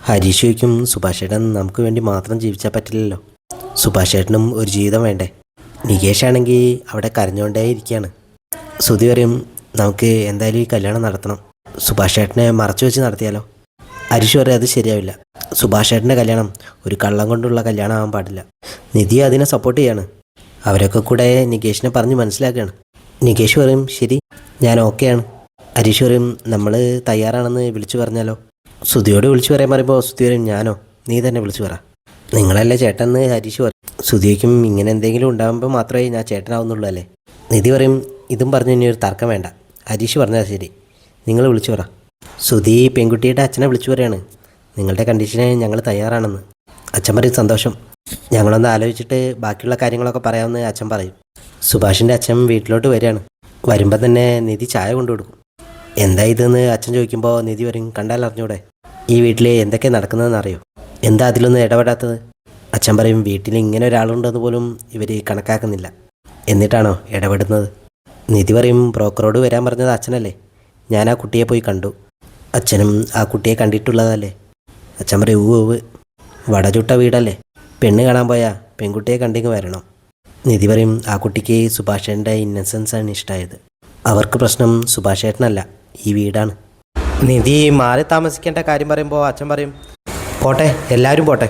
ഹരീഷ് ചോദിക്കും, സുഭാഷ് ഏട്ടൻ നമുക്ക് വേണ്ടി മാത്രം ജീവിച്ചാൽ പറ്റില്ലല്ലോ, സുഭാഷ് ഏട്ടനും ഒരു ജീവിതം വേണ്ടേ. നികേഷ് ആണെങ്കിൽ അവിടെ കരഞ്ഞുകൊണ്ടേ ഇരിക്കുകയാണ്. ശ്രുതി പറയും, നമുക്ക് എന്തായാലും ഈ കല്യാണം നടത്തണം, സുഭാഷ് ഏട്ടനെ മറച്ചു വെച്ച് നടത്തിയാലോ. ഹരീഷ് പറയും, അത് ശരിയാവില്ല, സുഭാഷ് ഏട്ടൻ്റെ കല്യാണം ഒരു കള്ളം കൊണ്ടുള്ള കല്യാണം ആവാൻ പാടില്ല. നിധി അതിനെ സപ്പോർട്ട് ചെയ്യാണ്. അവരൊക്കെ കൂടെ നികേഷിനെ പറഞ്ഞ് മനസ്സിലാക്കുകയാണ്. നികേഷ് പറയും, ശരി, ഞാൻ ഓക്കെയാണ്. ഹരീഷ് പറയും, നമ്മൾ തയ്യാറാണെന്ന് വിളിച്ചു പറഞ്ഞാലോ. ശ്രുതിയോട് വിളിച്ചു പറയാൻ പറയുമ്പോൾ ശ്രുതി പറയും, ഞാനോ, നീ തന്നെ വിളിച്ചു പറ, നിങ്ങളല്ലേ ചേട്ടൻ എന്ന് ഹരീഷ് പറയും. ശ്രുതിക്കും ഇങ്ങനെ എന്തെങ്കിലും ഉണ്ടാകുമ്പോൾ മാത്രമേ ഞാൻ ചേട്ടനാവുന്നുള്ളൂ അല്ലേ. നിധി പറയും, ഇതും പറഞ്ഞ് ഇനി ഒരു തർക്കം വേണ്ട, ഹരീഷ് പറഞ്ഞാൽ ശരി, നിങ്ങൾ വിളിച്ചു പറ. ശ്രുതി പെൺകുട്ടിയുടെ അച്ഛനെ വിളിച്ചു പറയാണ്, നിങ്ങളുടെ കണ്ടീഷന് ഞങ്ങൾ തയ്യാറാണെന്ന്. അച്ഛൻ പറയും, സന്തോഷം, ഞങ്ങളൊന്ന് ആലോചിച്ചിട്ട് ബാക്കിയുള്ള കാര്യങ്ങളൊക്കെ പറയാമെന്ന് അച്ഛൻ പറയും. സുഭാഷിൻ്റെ അച്ഛൻ വീട്ടിലോട്ട് വരികയാണ്. വരുമ്പോൾ തന്നെ നിധി ചായ കൊണ്ടുകൊടുക്കും. എന്താ ഇതെന്ന് അച്ഛൻ ചോദിക്കുമ്പോൾ നിധി പറയും, കണ്ടാൽ അറിഞ്ഞൂടെ, ഈ വീട്ടിൽ എന്തൊക്കെ നടക്കുന്നതെന്ന് അറിയോ, എന്താ അതിലൊന്നും ഇടപെടാത്തത്. അച്ഛൻ പറയും, വീട്ടിൽ ഇങ്ങനെ ഒരാളുണ്ടെന്ന് പോലും ഇവർ കണക്കാക്കുന്നില്ല, എന്നിട്ടാണോ ഇടപെടുന്നത്. നിധി പറയും, ബ്രോക്കറോട് വരാൻ പറഞ്ഞത് അച്ഛനല്ലേ, ഞാൻ ആ കുട്ടിയെ പോയി കണ്ടു, അച്ഛനും ആ കുട്ടിയെ കണ്ടിട്ടുള്ളതല്ലേ. അച്ഛൻ പറയും, ഊവ്, വടചുട്ട വീടല്ലേ, പെണ്ണ് കാണാൻ പോയാൽ പെൺകുട്ടിയെ കണ്ടിങ്ങ് വരണം. നിധി പറയും, ആ കുട്ടിക്ക് സുഭാഷേട്ടൻ്റെ ഇന്നസെൻസാണ് ഇഷ്ടമായത്, അവർക്ക് പ്രശ്നം സുഭാഷേട്ടനല്ല, ഈ വീടാണ്. നിധി മാറി താമസിക്കേണ്ട കാര്യം പറയുമ്പോൾ അച്ഛൻ പറയും, പോട്ടെ, എല്ലാവരും പോട്ടെ,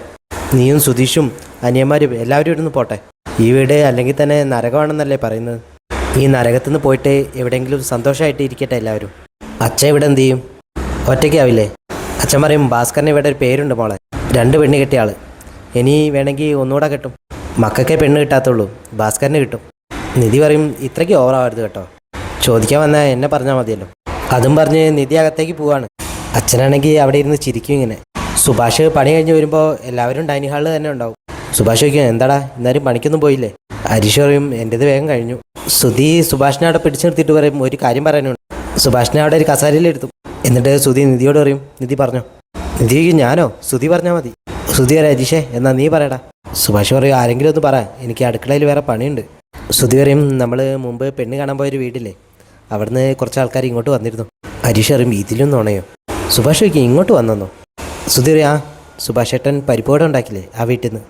നീയും സുധീഷും അനിയന്മാരും എല്ലാവരും ഇരുന്ന് പോട്ടെ, ഈ വീട് അല്ലെങ്കിൽ തന്നെ നരകമാണെന്നല്ലേ പറയുന്നത്, ഈ നരകത്തിൽ നിന്ന് പോയിട്ട് എവിടെയെങ്കിലും സന്തോഷമായിട്ട് ഇരിക്കട്ടെ എല്ലാവരും. അച്ഛൻ ഇവിടെ എന്ത് ചെയ്യും, ഒറ്റയ്ക്കാവില്ലേ. അച്ഛൻ പറയും, ഭാസ്കറിന് ഇവിടെ ഒരു പേരുണ്ട് മോളെ, 2 പെണ്ണ് കെട്ടിയ ആൾ, ഇനി വേണമെങ്കിൽ ഒന്നുകൂടെ കിട്ടും, മക്കൾക്കേ പെണ്ണ് കിട്ടാത്തുള്ളൂ, ഭാസ്കറിന് കിട്ടും. നിധി പറയും, ഇത്രയ്ക്ക് ഓവറാവരുത് കേട്ടോ, ചോദിക്കാൻ വന്നാൽ എന്നെ പറഞ്ഞാൽ മതിയല്ലോ. അതും പറഞ്ഞ് നിധി അകത്തേക്ക് പോവാണ്. അച്ഛനാണെങ്കിൽ അവിടെ ഇരുന്ന് ചിരിക്കും ഇങ്ങനെ. സുഭാഷ് പണി കഴിഞ്ഞ് വരുമ്പോൾ എല്ലാവരും ഡൈനിങ് ഹാളിൽ തന്നെ ഉണ്ടാവും. സുഭാഷ് ചോദിക്കും, എന്താടാ ഇന്നാരും പണിക്കൊന്നും പോയില്ലേ. ഹരീഷ് പറയും, എൻ്റേത് വേഗം കഴിഞ്ഞു. ശ്രുതി സുഭാഷിനെ അവിടെ പിടിച്ചു നിർത്തിയിട്ട് പറയും, ഒരു കാര്യം പറയാനുണ്ട്. സുഭാഷിനെ അവിടെ ഒരു കസാരയിലെടുത്തു. എന്നിട്ട് ശ്രുതി നിധിയോട് പറയും, നിധി പറഞ്ഞോ. നിധി ചോദിക്കും, ഞാനോ, ശ്രുതി പറഞ്ഞാൽ മതി. ശ്രുതി പറയും, ഹരീഷേ എന്നാൽ നീ പറയടാ. സുഭാഷ് പറയും, ആരെങ്കിലും ഒന്ന് പറ, എനിക്ക് അടുക്കളയിൽ വേറെ പണിയുണ്ട്. ശ്രുതി പറയും, നമ്മൾ മുമ്പ് പെണ്ണ് കാണാൻ പോയൊരു വീടില്ലേ, അവിടുന്ന് കുറച്ച് ആൾക്കാർ ഇങ്ങോട്ട് വന്നിരുന്നു. ഹരീഷ് പറയും, ഇതിലും നുണയോ. സുഭാഷ് ചോദിക്കും, ഇങ്ങോട്ട് വന്നെന്നോ. ശ്രുതി പറയും, ആ, സുഭാഷ് ഏട്ടൻ പരിപ്പോട ഉണ്ടാക്കില്ലേ ആ വീട്ടിൽ നിന്ന്.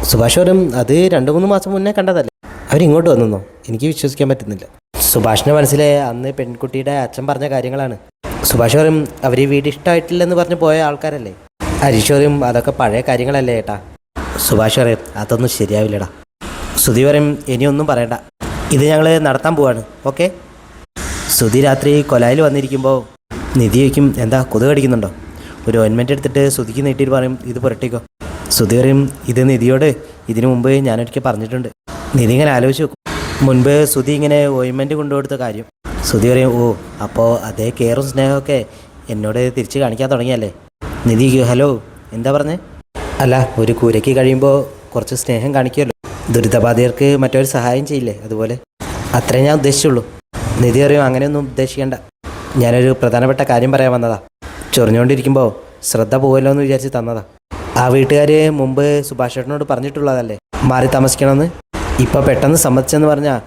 സുഭാഷ് പറയും, അത് 2-3 മാസം മുന്നേ കണ്ടതല്ലേ, അവരിങ്ങോട്ട് വന്നെന്നോ, എനിക്ക് വിശ്വസിക്കാൻ പറ്റുന്നില്ല. സുഭാഷിൻ്റെ മനസ്സിലെ അന്ന് പെൺകുട്ടിയുടെ അച്ഛൻ പറഞ്ഞ കാര്യങ്ങളാണ്. സുഭാഷ് പറയും, അവർ ഈ വീട് ഇഷ്ടമായിട്ടില്ലെന്ന് പറഞ്ഞ് പോയ ആൾക്കാരല്ലേ. ഹരീഷ് പറയും, അതൊക്കെ പഴയ കാര്യങ്ങളല്ലേ ഏട്ടാ. സുഭാഷ് പറയും, അതൊന്നും ശരിയാവില്ലടാ. ശ്രുതി പറയും, ഇനിയൊന്നും പറയണ്ട, ഇത് ഞങ്ങൾ നടത്താൻ പോവാണ്, ഓക്കെ. ശ്രുതി രാത്രി കൊലായിൽ വന്നിരിക്കുമ്പോൾ നിധി ചോദിക്കും, എന്താ കൊതുക് കടിക്കുന്നുണ്ടോ. ഒരു ഓയിൻമെൻറ്റ് എടുത്തിട്ട് ശ്രുതിക്ക് നീട്ടിയിട്ട് പറയും, ഇത് പുരട്ടിക്കോ. ശ്രുതി പറയും, ഇത് നിധിയോട് ഇതിനു മുമ്പ് ഞാനൊരിക്കൽ പറഞ്ഞിട്ടുണ്ട്. നിധി ഇങ്ങനെ ആലോചിച്ച് നോക്കും, മുൻപ് ശ്രുതി ഇങ്ങനെ ഓയിൻമെൻറ്റ് കൊണ്ടുകൊടുത്ത കാര്യം. ശ്രുതി പറയും, ഓ, അപ്പോൾ അതേ കെയറും സ്നേഹമൊക്കെ എന്നോട് തിരിച്ച് കാണിക്കാൻ തുടങ്ങിയല്ലേ. നിധി, ഹലോ, എന്താ പറഞ്ഞേ. അല്ല, ഒരു കൂരയ്ക്ക് കഴിയുമ്പോൾ കുറച്ച് സ്നേഹം കാണിക്കുമല്ലോ, ദുരിതബാധിതർക്ക് മറ്റൊരു സഹായം ചെയ്യില്ലേ, അതുപോലെ. അത്രേ ഞാൻ ഉദ്ദേശിച്ചുള്ളൂ. നിധി പറയും, അങ്ങനെയൊന്നും ഉദ്ദേശിക്കേണ്ട, ഞാനൊരു പ്രധാനപ്പെട്ട കാര്യം പറയാൻ വന്നതാ, ചൊറിഞ്ഞുകൊണ്ടിരിക്കുമ്പോൾ ശ്രദ്ധ പോകല്ലോ എന്ന് വിചാരിച്ച് തന്നതാ. ആ വീട്ടുകാർ മുമ്പ് സുഭാഷ് ഏട്ടനോട് പറഞ്ഞിട്ടുള്ളതല്ലേ മാറി താമസിക്കണമെന്ന്, ഇപ്പോൾ പെട്ടെന്ന് സമ്മതിച്ചെന്ന് പറഞ്ഞാൽ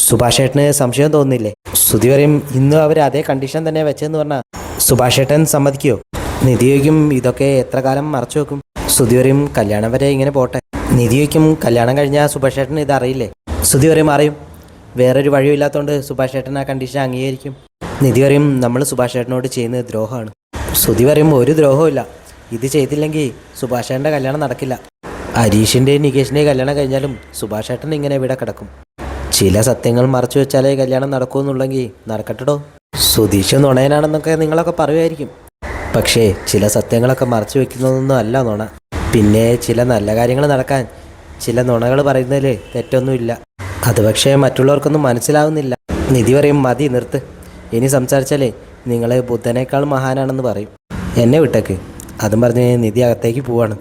സുഭാഷ് ഏട്ടന് സംശയം തോന്നുന്നില്ലേ. ശ്രുതി പറയും, ഇന്നും അവർ അതേ കണ്ടീഷൻ തന്നെ വെച്ചതെന്ന് പറഞ്ഞാൽ സുഭാഷ് ഏട്ടൻ സമ്മതിക്കുമോ. നിധി ചോദിക്കും, ഇതൊക്കെ എത്ര കാലം മറച്ചു വെക്കും. ശ്രുതി പറയും, കല്യാണം വരെ ഇങ്ങനെ പോട്ടെ. നിധി ചോദിക്കും, കല്യാണം കഴിഞ്ഞാൽ സുഭാഷ് ഏട്ടന് ഇതറിയില്ലേ. ശ്രുതി പറയും, അറിയും, വേറൊരു വഴിയില്ലാത്തതുകൊണ്ട് സുഭാഷ് ഏട്ടൻ ആ കണ്ടീഷൻ അംഗീകരിക്കും. നിധി പറയും, നമ്മൾ സുഭാഷ് ഏട്ടനോട് ചെയ്യുന്നത് ദ്രോഹമാണ്. ശ്രുതി പറയും, ഒരു ദ്രോഹമില്ല, ഇത് ചെയ്തില്ലെങ്കിൽ സുഭാഷ് ഏട്ടൻ്റെ കല്യാണം നടക്കില്ല. ഹരീഷിൻ്റെയും നികേഷിൻ്റെയും കല്യാണം കഴിഞ്ഞാലും സുഭാഷ് ഏട്ടൻ ഇങ്ങനെ ഇവിടെ കിടക്കും. ചില സത്യങ്ങൾ മറച്ചു വെച്ചാലേ കല്യാണം നടക്കുമെന്നുണ്ടെങ്കിൽ നടക്കട്ടോ. സുധീഷ് നുണയനാണെന്നൊക്കെ നിങ്ങളൊക്കെ പറയുമായിരിക്കും, പക്ഷേ ചില സത്യങ്ങളൊക്കെ മറച്ചു വെക്കുന്നതൊന്നും അല്ല നുണ. പിന്നെ ചില നല്ല കാര്യങ്ങൾ നടക്കാൻ ചില നുണകൾ പറയുന്നതിൽ തെറ്റൊന്നുമില്ല. അത് പക്ഷേ മറ്റുള്ളവർക്കൊന്നും മനസ്സിലാവുന്നില്ല. നിധി പറയും, മതി, നിർത്ത്, ഇനി സംസാരിച്ചാലേ നിങ്ങൾ ബുദ്ധനേക്കാൾ മഹാനാണെന്ന് പറയും, എന്നെ വിട്ടേക്ക്. അതും പറഞ്ഞ് നിധി അകത്തേക്ക് പോവാണ്.